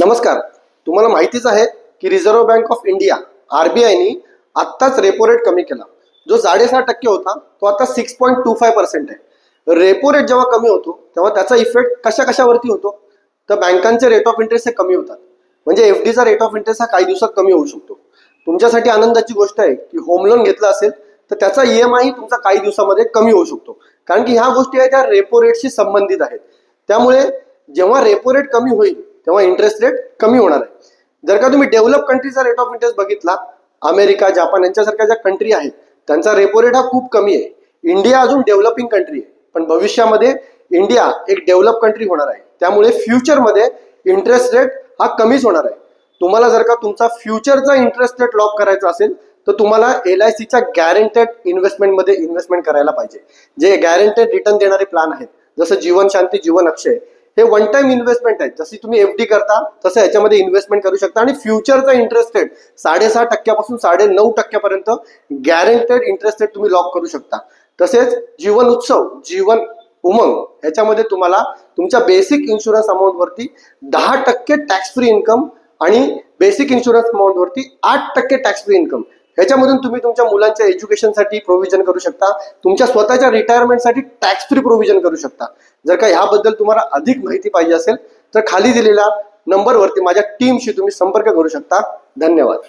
नमस्कार. तुम्हाला माहितीच आहे की रिझर्व्ह बँक ऑफ इंडिया आरबीआयनी आत्ताच रेपो रेट कमी केला. जो 6.5% होता तो आता 6.25% आहे. रेपो रेट जेव्हा कमी होतो तेव्हा त्याचा इफेक्ट कशावरती होतो, तर बँकांचे रेट ऑफ इंटरेस्ट हे कमी होतात. म्हणजे एफडीचा रेट ऑफ इंटरेस्ट हा काही दिवसात कमी होऊ शकतो. तुमच्यासाठी आनंदाची गोष्ट आहे की होम लोन घेतलं असेल तर त्याचा ईएमआय तुमचा काही दिवसामध्ये कमी होऊ शकतो, कारण की ह्या गोष्टी आहेत त्या रेपो रेटशी संबंधित आहेत. त्यामुळे जेव्हा रेपो रेट कमी होईल तेव्हा इंटरेस्ट रेट कमी होणार आहे. जर का तुम्ही डेव्हलप कंट्रीचा रेट ऑफ इंटरेस्ट बघितला, अमेरिका, जापान यांच्यासारख्या ज्या कंट्री आहेत त्यांचा रेपो रेट हा खूप कमी आहे. इंडिया अजून डेव्हलपिंग कंट्री आहे, पण भविष्यामध्ये इंडिया एक डेव्हलप कंट्री होणार आहे. त्यामुळे फ्युचरमध्ये इंटरेस्ट रेट हा कमीच होणार आहे. तुम्हाला जर का तुमचा फ्युचरचा इंटरेस्ट रेट लॉक करायचा असेल तर तुम्हाला LICच्या गॅरंटेड इन्व्हेस्टमेंटमध्ये इन्व्हेस्टमेंट करायला पाहिजे. जे गॅरंटेड रिटर्न देणारे प्लॅन आहेत, जसं जीवन शांती, जीवन अक्षय, हे वन टाइम इन्व्हेस्टमेंट आहेत. जशी तुम्ही एफडी करता तसं याच्यामध्ये इन्व्हेस्टमेंट करू शकता आणि फ्युचरचा इंटरेस्ट रेट 6.5% पासून 9.5% पर्यंत गॅरंटेड इंटरेस्ट रेट तुम्ही लॉक करू शकता. तसेच जीवन उत्सव, जीवन उमंग ह्याच्यामध्ये तुम्हाला तुमच्या बेसिक इन्शुरन्स अमाऊंट वरती 10% टॅक्स फ्री इन्कम आणि बेसिक इन्शुरन्स अमाऊंट वरती 8% टॅक्स फ्री इन्कम, ह्याच्यामधून तुम्ही तुमच्या मुलांच्या एज्युकेशनसाठी प्रोव्हिजन करू शकता. तुमच्या स्वतःच्या रिटायरमेंटसाठी टॅक्स फ्री प्रोव्हिजन करू शकता. जर का ह्याबद्दल तुम्हाला अधिक माहिती पाहिजे असेल तर खाली दिलेल्या नंबरवरती माझ्या टीमशी तुम्ही संपर्क करू शकता. धन्यवाद.